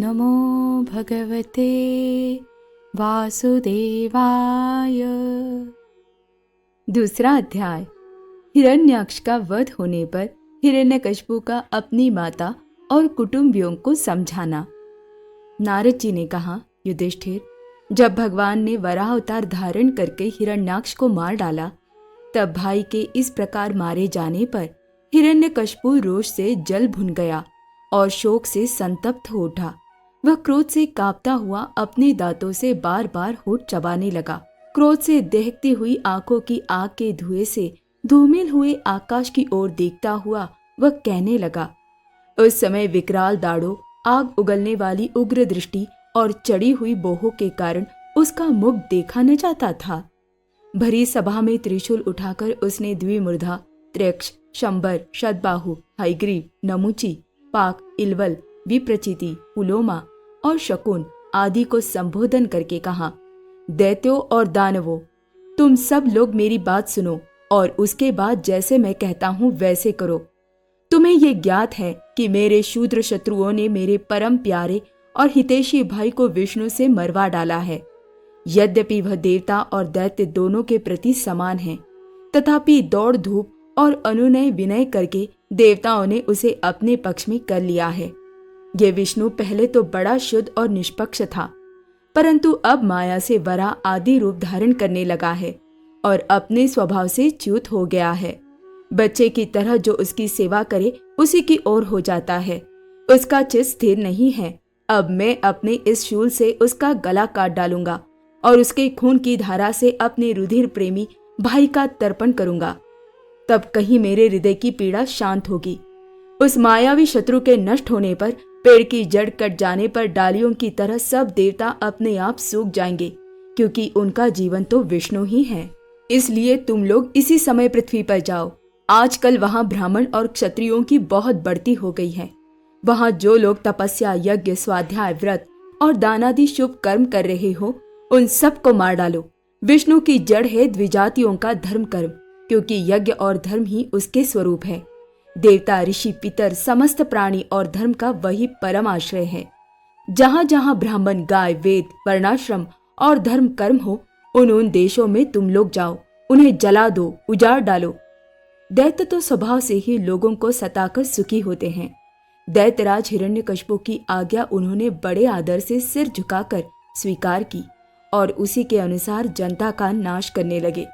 नमो भगवते वासुदेवाय। दूसरा अध्याय। हिरण्याक्ष का वध होने पर हिरण्यकशिपु का अपनी माता और कुटुंबियों को समझाना। नारद जी ने कहा, युधिष्ठिर, जब भगवान ने वराह अवतार धारण करके हिरण्याक्ष को मार डाला, तब भाई के इस प्रकार मारे जाने पर हिरण्यकशिपु रोष से जल भुन गया और शोक से संतप्त हो उठा। वह क्रोध से कांपता हुआ अपने दांतों से बार बार होठ चबाने लगा। क्रोध से दहकती हुई आंखों की आग के धुएं से धूमिल हुए आकाश की ओर देखता हुआ वह कहने लगा। उस समय विकराल दाढ़ों, आग उगलने वाली उग्र दृष्टि और चढ़ी हुई बोहों के कारण उसका मुख देखा न जाता था। भरी सभा में त्रिशूल उठाकर उसने द्विमुर्धा, त्र्यक्ष, शंबर, शतबाहु, हयग्रीव, नमुची, पाक, इलवल, विप्रचिति, पुलोमा और शकुन आदि को संबोधन करके कहा, दैत्यों और दानवों, तुम सब लोग मेरी बात सुनो और उसके बाद जैसे मैं कहता हूं वैसे करो। तुम्हें ये ज्ञात है कि मेरे शूद्र शत्रुओं ने मेरे परम प्यारे और हितैषी भाई को विष्णु से मरवा डाला है। यद्यपि वह देवता और दैत्य दोनों के प्रति समान है, तथापि दौड़ धूप और अनुनय विनय करके देवताओं ने उसे अपने पक्ष में कर लिया है। ये विष्णु पहले तो बड़ा शुद्ध और निष्पक्ष था, परंतु अब माया से वराह आदि रूप धारण करने लगा है और अपने स्वभाव से च्युत हो गया है। बच्चे की तरह जो उसकी सेवा करे उसी की ओर हो जाता है। उसका चित्त स्थिर नहीं है। अब मैं अपने इस शूल से उसका गला काट डालूंगा और उसके खून की धारा से अपने रुधिर प्रेमी भाई का तर्पण करूंगा। तब कहीं मेरे हृदय की पीड़ा शांत होगी। उस मायावी शत्रु के नष्ट होने पर, पेड़ की जड़ कट जाने पर डालियों की तरह सब देवता अपने आप सूख जाएंगे, क्योंकि उनका जीवन तो विष्णु ही है। इसलिए तुम लोग इसी समय पृथ्वी पर जाओ। आजकल वहां ब्राह्मण और क्षत्रियों की बहुत बढ़ती हो गई है। वहां जो लोग तपस्या, यज्ञ, स्वाध्याय, व्रत और दानादि शुभ कर्म कर रहे हो, उन सबको मार डालो। विष्णु की जड़ है द्विजातियों का धर्म कर्म, क्योंकि यज्ञ और धर्म ही उसके स्वरूप है। देवता, ऋषि, पितर, समस्त प्राणी और धर्म का वही परम आश्रय है। जहाँ जहाँ ब्राह्मण, गाय, वेद, वर्णाश्रम और धर्म कर्म हो, उन देशों में तुम लोग जाओ, उन्हें जला दो, उजाड़ डालो। दैत्य तो स्वभाव से ही लोगों को सताकर सुखी होते हैं। दैत्यराज हिरण्यकशिपु की आज्ञा उन्होंने बड़े आदर से सिर झुकाकर स्वीकार की और उसी के अनुसार जनता का नाश करने लगे।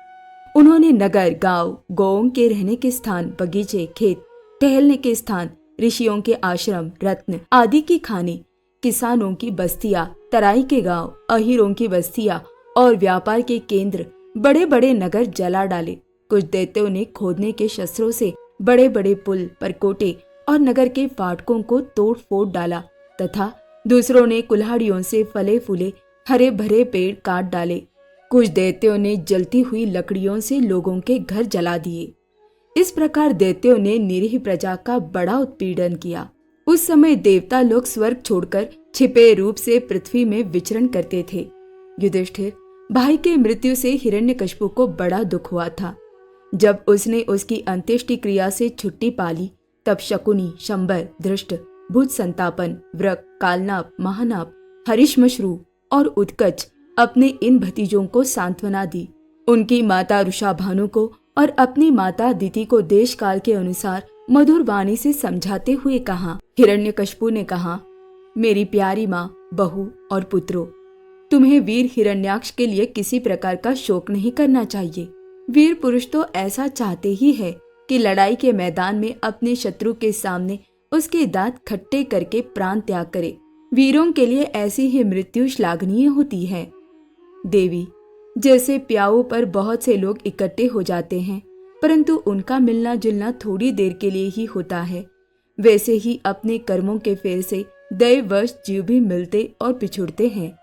उन्होंने नगर, गांव, गौओं के रहने के स्थान, बगीचे, खेत, टहलने के स्थान, ऋषियों के आश्रम, रत्न आदि की खाने, किसानों की बस्तियां, तराई के गांव, अहीरों की बस्तियां और व्यापार के केंद्र, बड़े बड़े नगर जला डाले। कुछ दैत्यों ने खोदने के शस्त्रों से बड़े बड़े पुल, परकोटे और नगर के फाटकों को तोड़ फोड़ डाला, तथा दूसरों ने कुल्हाड़ियों से फले फूले हरे भरे पेड़ काट डाले। कुछ दैत्यों ने जलती हुई लकड़ियों से लोगों के घर जला दिए। इस प्रकार दैत्यों ने निरीह प्रजा का बड़ा उत्पीड़न किया। उस समय देवता लोग स्वर्ग छोड़कर छिपे रूप से पृथ्वी में विचरण करते थे। युधिष्ठिर, भाई के मृत्यु से हिरण्यकशिपु को बड़ा दुख हुआ था। जब उसने उसकी अंत्येष्टि क्रिया से छुट्टी पाली, तब शकुनी, शंबर, धृष्ट, भुज संतापन, व्रक, कालनाप, महानाप, हरिश्मश्रु और उत्कच अपने इन भतीजों को सांत्वना दी। उनकी माता रुषाभानु को और अपनी माता दिति को देश काल के अनुसार मधुर वाणी से समझाते हुए कहा। हिरण्यकशिपु ने कहा, मेरी प्यारी माँ, बहू और पुत्रों, तुम्हें वीर हिरण्याक्ष के लिए किसी प्रकार का शोक नहीं करना चाहिए। वीर पुरुष तो ऐसा चाहते ही है कि लड़ाई के मैदान में अपने शत्रु के सामने उसके दांत खट्टे करके प्राण त्याग करे। वीरों के लिए ऐसी ही मृत्यु श्लाघनीय होती है। देवी, जैसे प्याऊ पर बहुत से लोग इकट्ठे हो जाते हैं, परंतु उनका मिलना जुलना थोड़ी देर के लिए ही होता है, वैसे ही अपने कर्मों के फेर से दैववश जीव भी मिलते और पिछुड़ते हैं।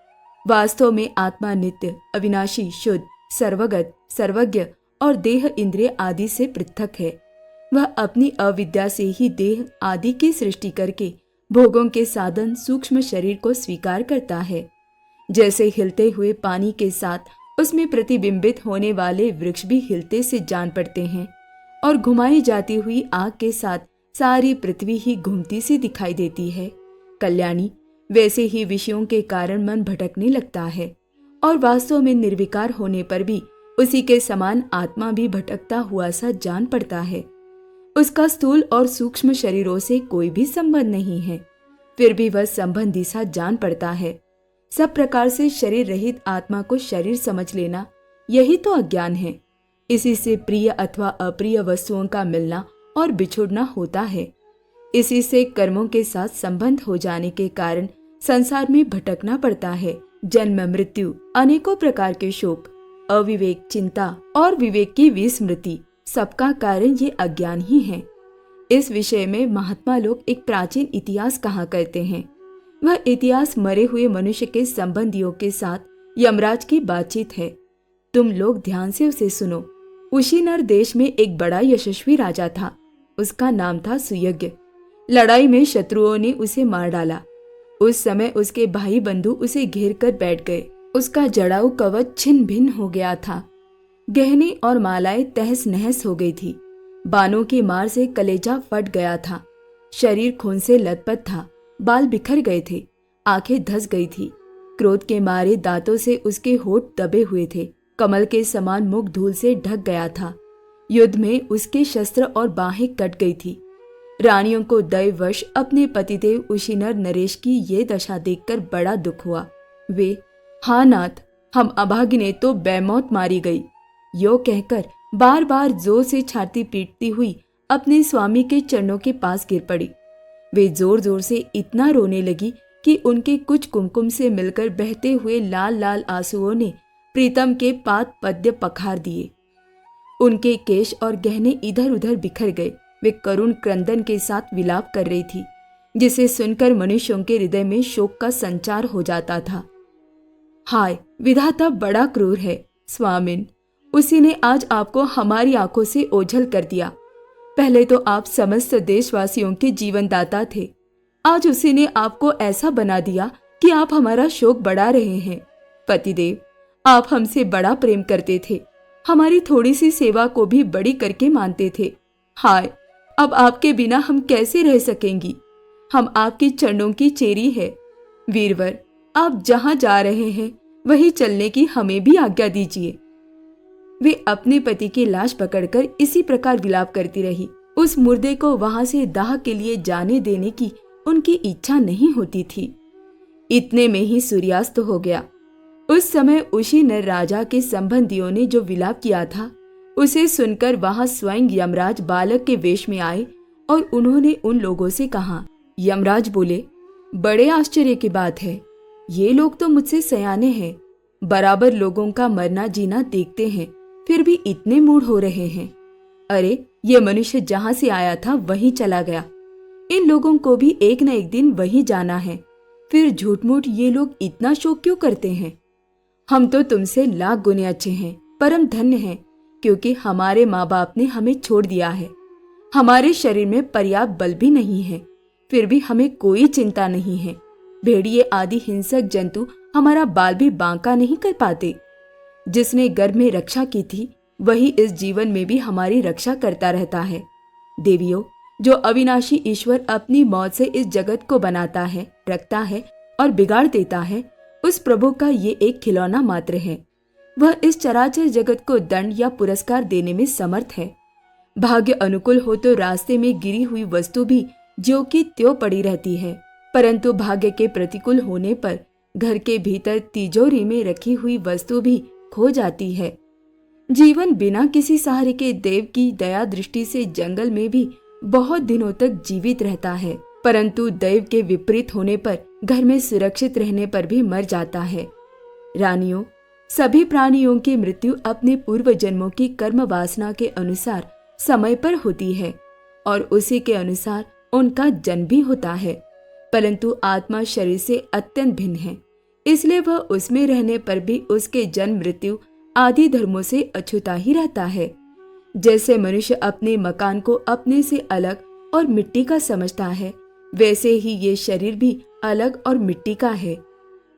वास्तव में आत्मा नित्य, अविनाशी, शुद्ध, सर्वगत, सर्वज्ञ और देह इंद्रिय आदि से पृथक है। वह अपनी अविद्या से ही देह आदि की सृष्टि करके भोगों के साधन सूक्ष्म शरीर को स्वीकार करता है। जैसे हिलते हुए पानी के साथ उसमें प्रतिबिंबित होने वाले वृक्ष भी हिलते से जान पड़ते हैं, और घुमाई जाती हुई आग के साथ सारी पृथ्वी ही घूमती सी दिखाई देती है। कल्याणी, वैसे ही विषयों के कारण मन भटकने लगता है और वास्तव में निर्विकार होने पर भी उसी के समान आत्मा भी भटकता हुआ सा जान पड़ता है। उसका स्थूल और सूक्ष्म शरीरों से कोई भी संबंध नहीं है, फिर भी वह संबंधी सा जान पड़ता है। सब प्रकार से शरीर रहित आत्मा को शरीर समझ लेना, यही तो अज्ञान है। इसी से प्रिय अथवा अप्रिय वस्तुओं का मिलना और बिछुड़ना होता है। इसी से कर्मों के साथ संबंध हो जाने के कारण संसार में भटकना पड़ता है। जन्म मृत्यु, अनेकों प्रकार के शोक, अविवेक, चिंता और विवेक की विस्मृति, सबका कारण ये अज्ञान ही है। इस विषय में महात्मा लोग एक प्राचीन इतिहास कहा करते हैं। वह इतिहास मरे हुए मनुष्य के संबंधियों के साथ यमराज की बातचीत है। तुम लोग ध्यान से उसे सुनो। उशीनर देश में एक बड़ा यशस्वी राजा था। उसका नाम था सुयज्ञ। लड़ाई में शत्रुओं ने उसे मार डाला। उस समय उसके भाई बंधु उसे घेर कर बैठ गए। उसका जड़ाऊ कवच छिन्न भिन्न हो गया था। गहने और मालाएं तहस नहस हो गई थी। बाणों की मार से कलेजा फट गया था। शरीर खून से लथपथ था। बाल बिखर गए थे। आंखें धंस गई थी। क्रोध के मारे दांतों से उसके होठ दबे हुए थे। कमल के समान मुख धूल से ढक गया था। युद्ध में उसके शस्त्र और बाहें कट गई थी। रानियों को दैववश अपने पतिदेव उशीनर नरेश की ये दशा देखकर बड़ा दुख हुआ। वे, हाँ नाथ, हम अभागिने तो बेमौत मारी गई, यो कहकर बार बार जोर से छाती पीटती हुई अपने स्वामी के चरणों के पास गिर पड़ी। वे जोर जोर से इतना रोने लगी कि उनके कुछ कुमकुम से मिलकर बहते हुए लाल लाल आंसुओं ने प्रीतम के पाद पद्य पखार दिए। उनके केश और गहने इधर उधर बिखर गए। वे करुण क्रंदन के साथ विलाप कर रही थी, जिसे सुनकर मनुष्यों के हृदय में शोक का संचार हो जाता था। हाय, विधाता बड़ा क्रूर है स्वामिन, उसी ने आज आपको हमारी आंखों से ओझल कर दिया। पहले तो आप समस्त देशवासियों के जीवनदाता थे, आज उसी ने आपको ऐसा बना दिया कि आप हमारा शोक बढ़ा रहे हैं। पतिदेव, आप हमसे बड़ा प्रेम करते थे, हमारी थोड़ी सी सेवा को भी बड़ी करके मानते थे। हाय, अब आपके बिना हम कैसे रह सकेंगी। हम आपके चरणों की चेरी है। वीरवर, आप जहां जा रहे हैं वहीं चलने की हमें भी आज्ञा दीजिए। वे अपने पति की लाश पकड़कर इसी प्रकार विलाप करती रही। उस मुर्दे को वहां से दाह के लिए जाने देने की उनकी इच्छा नहीं होती थी। इतने में ही सूर्यास्त हो गया। उस समय उशीनर राजा के संबंधियों ने जो विलाप किया था, उसे सुनकर वहां स्वयं यमराज बालक के वेश में आए और उन्होंने उन लोगों से कहा। यमराज बोले, बड़े आश्चर्य की बात है, ये लोग तो मुझसे सयाने हैं, बराबर लोगों का मरना जीना देखते हैं, फिर भी इतने मूढ़ हो रहे हैं। अरे, ये मनुष्य जहां से आया था वहीं चला गया। इन लोगों को भी एक न एक दिन वहीं जाना है, फिर झूठ मूठ ये लोग इतना शोक क्यों करते हैं। हम तो तुमसे लाख गुने अच्छे हैं, परम धन्य हैं, क्योंकि हमारे माँ बाप ने हमें छोड़ दिया है। हमारे शरीर में पर्याप्त बल भी नहीं है, फिर भी हमें कोई चिंता नहीं है। भेड़िए आदि हिंसक जंतु हमारा बाल भी बांका नहीं कर पाते। जिसने गर्भ में रक्षा की थी, वही इस जीवन में भी हमारी रक्षा करता रहता है। देवियों, जो अविनाशी ईश्वर अपनी मौत से इस जगत को बनाता है, रखता है और बिगाड़ देता है, उस प्रभु का ये एक खिलौना मात्र है। वह इस चराचर जगत को दंड या पुरस्कार देने में समर्थ है। भाग्य अनुकूल हो तो रास्ते में गिरी हुई वस्तु भी ज्यों की त्यों पड़ी रहती है, परंतु भाग्य के प्रतिकूल होने पर घर के भीतर तिजोरी में रखी हुई वस्तु भी खो जाती है। जीवन बिना किसी सहारे के देव की दया दृष्टि से जंगल में भी बहुत दिनों तक जीवित रहता है, परंतु दैव के विपरीत होने पर घर में सुरक्षित रहने पर भी मर जाता है। रानियों, सभी प्राणियों की मृत्यु अपने पूर्व जन्मों की कर्म वासना के अनुसार समय पर होती है और उसी के अनुसार उनका जन्म भी होता है, परंतु आत्मा शरीर से अत्यंत भिन्न है, इसलिए वह उसमें रहने पर भी उसके जन्म मृत्यु आदि धर्मों से अछूता ही रहता है। जैसे मनुष्य अपने मकान को अपने से अलग और मिट्टी का समझता है, वैसे ही ये शरीर भी अलग और मिट्टी का है।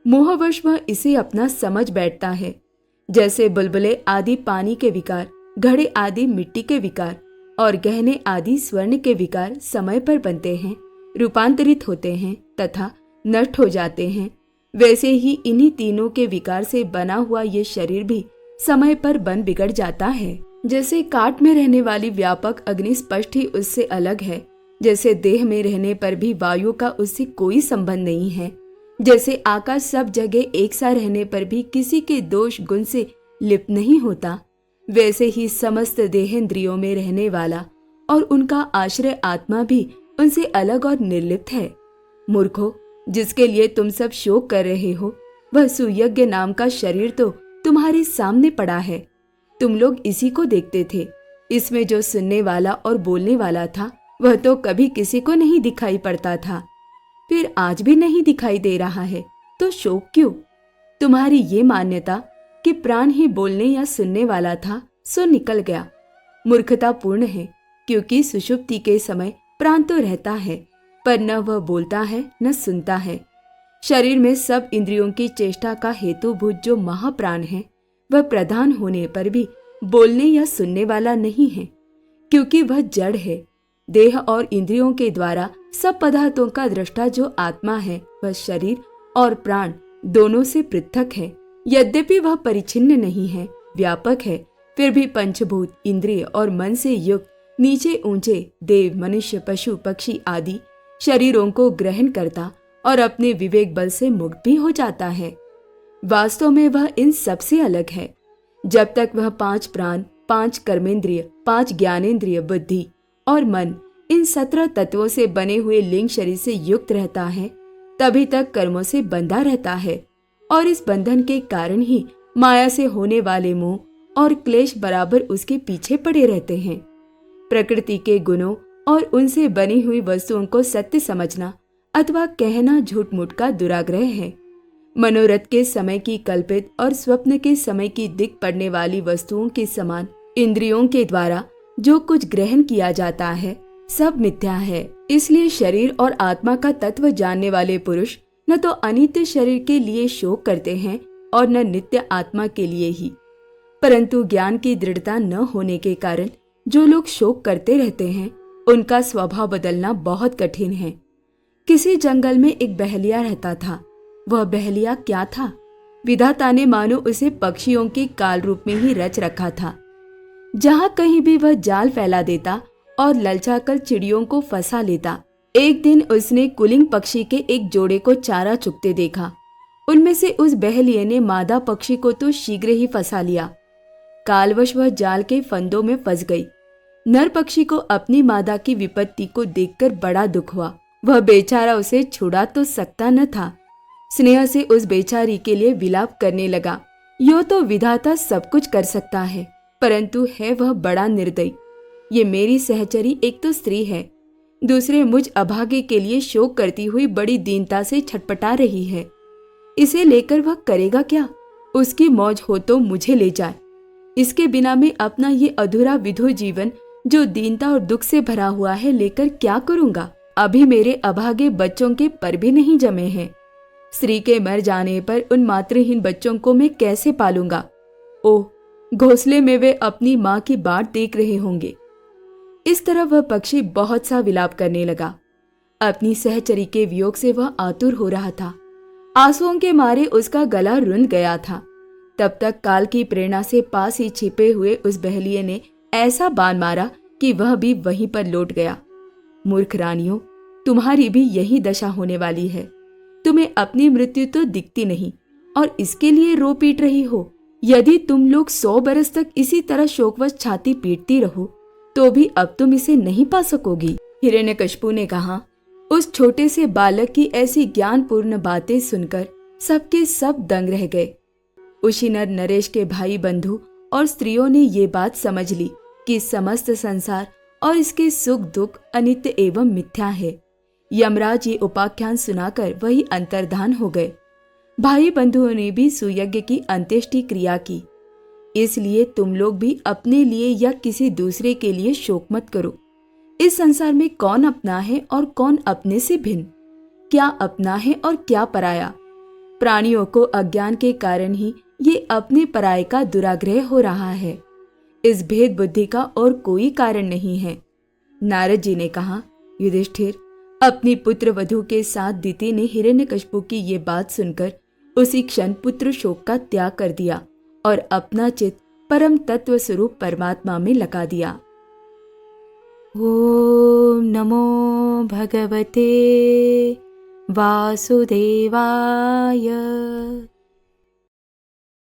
मोहवश वह इसे अपना समझ बैठता है। जैसे बुलबुले आदि पानी के विकार, घड़े आदि मिट्टी के विकार और गहने आदि स्वर्ण के विकार समय पर बनते हैं, रूपांतरित होते हैं तथा नष्ट हो जाते हैं, वैसे ही इन्हीं तीनों के विकार से बना हुआ ये शरीर भी समय पर बन बिगड़ जाता है। जैसे काट में रहने वाली व्यापक अग्नि स्पष्ट ही उससे अलग है, जैसे देह में रहने पर भी वायु का उससे कोई संबंध नहीं है, जैसे आकाश सब जगह एक सा रहने पर भी किसी के दोष गुण से लिप्त नहीं होता, वैसे ही समस्त देहेंद्रियों में रहने वाला और उनका आश्रय आत्मा भी उनसे अलग और निर्लिप्त है। मूर्खो, जिसके लिए तुम सब शोक कर रहे हो, वह सुयज्ञ नाम का शरीर तो तुम्हारे सामने पड़ा है। तुम लोग इसी को देखते थे। इसमें जो सुनने वाला और बोलने वाला था वह तो कभी किसी को नहीं दिखाई पड़ता था, फिर आज भी नहीं दिखाई दे रहा है, तो शोक क्यों? तुम्हारी ये मान्यता कि प्राण ही बोलने या सुनने वाला था सो निकल गया, मूर्खता पूर्ण है, क्योंकि सुषुप्ति के समय प्राण तो रहता है, पर न वह बोलता है न सुनता है। शरीर में सब इंद्रियों की चेष्टा का हेतुभूत जो महाप्राण है, वह प्रधान होने पर भी बोलने या सुनने वाला नहीं है, क्योंकि वह जड़ है। देह और इंद्रियों के द्वारा सब पदार्थों का दृष्टा जो आत्मा है, वह शरीर और प्राण दोनों से पृथक है। यद्यपि वह परिच्छिन्न नहीं है, व्यापक है, फिर भी पंचभूत, इंद्रिय और मन से युक्त नीचे ऊंचे देव, मनुष्य, पशु, पक्षी आदि शरीरों को ग्रहण करता और अपने विवेक बल से मुक्त भी हो जाता है। वास्तव में वह इन सबसे अलग है। जब तक वह 5 प्राण, 5 कर्मेंद्रिय, 5 ज्ञानेंद्रिय, बुद्धि और मन, इन 17 तत्वों से बने हुए लिंग शरीर से युक्त रहता है, तभी तक कर्मों से बंधा रहता है, और इस बंधन के कारण ही माया से होने वाले मोह और क्लेश बराबर उसके पीछे पड़े रहते हैं। प्रकृति के गुणों और उनसे बनी हुई वस्तुओं को सत्य समझना अथवा कहना झूठ मूठ का दुराग्रह है। मनोरथ के समय की कल्पित और स्वप्न के समय की दिख पड़ने वाली वस्तुओं के समान इंद्रियों के द्वारा जो कुछ ग्रहण किया जाता है, सब मिथ्या है। इसलिए शरीर और आत्मा का तत्व जानने वाले पुरुष न तो अनित्य शरीर के लिए शोक करते हैं और न नित्य आत्मा के लिए ही। परंतु ज्ञान की दृढ़ता न होने के कारण जो लोग शोक करते रहते हैं, उनका स्वभाव बदलना बहुत कठिन है। किसी जंगल में एक बहेलिया रहता था। वह बहेलिया क्या था? विधाता ने मानो उसे पक्षियों के काल रूप में ही रच रखा था। जहाँ कहीं भी वह जाल फैला देता और ललचाकर चिड़ियों को फंसा लेता। एक दिन उसने कुलिंग पक्षी के एक जोड़े को चारा चुगते देखा। उनमें से उस बहेलिये ने मादा पक्षी को तो शीघ्र ही फंसा लिया। कालवश वह जाल के फंदों में फंस गई। नर पक्षी को अपनी मादा की विपत्ति को देखकर बड़ा दुख हुआ। वह बेचारा उसे छुड़ा तो सकता न था। स्नेह से उस बेचारी के लिए विलाप करने लगा। यो तो विधाता सब कुछ कर सकता है, परंतु है वह बड़ा निर्दयी। ये मेरी सहचरी एक तो स्त्री है, दूसरे मुझ अभागे के लिए शोक करती हुई बड़ी दीनता से छटपटा रही है। इसे लेकर वह करेगा क्या? उसकी मौज हो तो मुझे ले जाए। इसके बिना मैं अपना ये अधूरा विधु जीवन जो दीनता और दुख से भरा हुआ है लेकर क्या करूंगा? अभी मेरे अभागे बच्चों के पर भी नहीं जमे हैं। स्त्री के मर जाने पर उन मातृहीन बच्चों को मैं कैसे पालूंगा? ओह, घोंसले में वे अपनी माँ की बाट देख रहे होंगे। इस तरह वह पक्षी बहुत सा विलाप करने लगा। अपनी सहचरी के वियोग से वह आतुर हो रहा था। आंसुओं के मारे उसका गला रुंध गया था। तब तक काल की प्रेरणा से पास ही छिपे हुए उस बहेलिये ने ऐसा बाण मारा कि वह भी वहीं पर लौट गया। मूर्ख रानियों, तुम्हारी भी यही दशा होने वाली है। तुम्हें अपनी मृत्यु तो दिखती नहीं और इसके लिए रो पीट रही हो। यदि तुम लोग 100 बरस तक इसी तरह शोकवश छाती पीटती रहो तो भी अब तुम इसे नहीं पा सकोगी। हिरण्यकशिपु ने कहा। उस छोटे से बालक की ऐसी ज्ञानपूर्ण बातें सुनकर सबके सब दंग रह गए। उसी नर नरेश के भाई बंधु और स्त्रियों ने ये बात समझ ली कि समस्त संसार और इसके सुख दुख अनित्य एवं मिथ्या है। यमराज ये उपाख्यान सुनाकर वही अंतर्धान हो गए। भाई बंधुओं ने भी सुयज्ञ की अंत्येष्टि क्रिया की। इसलिए तुम लोग भी अपने लिए या किसी दूसरे के लिए शोक मत करो। इस संसार में कौन अपना है और कौन अपने से भिन्न, क्या अपना है और क्या पराया। प्राणियों को अज्ञान के कारण ही ये अपने पराये का दुराग्रह हो रहा है। इस भेद बुद्धि का और कोई कारण नहीं है। नारद जी ने कहा, युधिष्ठिर, अपनी पुत्र वधू के साथ दिति ने हिरण्यकशिपु की ये बात सुनकर उसी क्षण पुत्र शोक का त्याग कर दिया और अपना चित्त परम तत्व स्वरूप परमात्मा में लगा दिया। ओम नमो भगवते वासुदेवाय।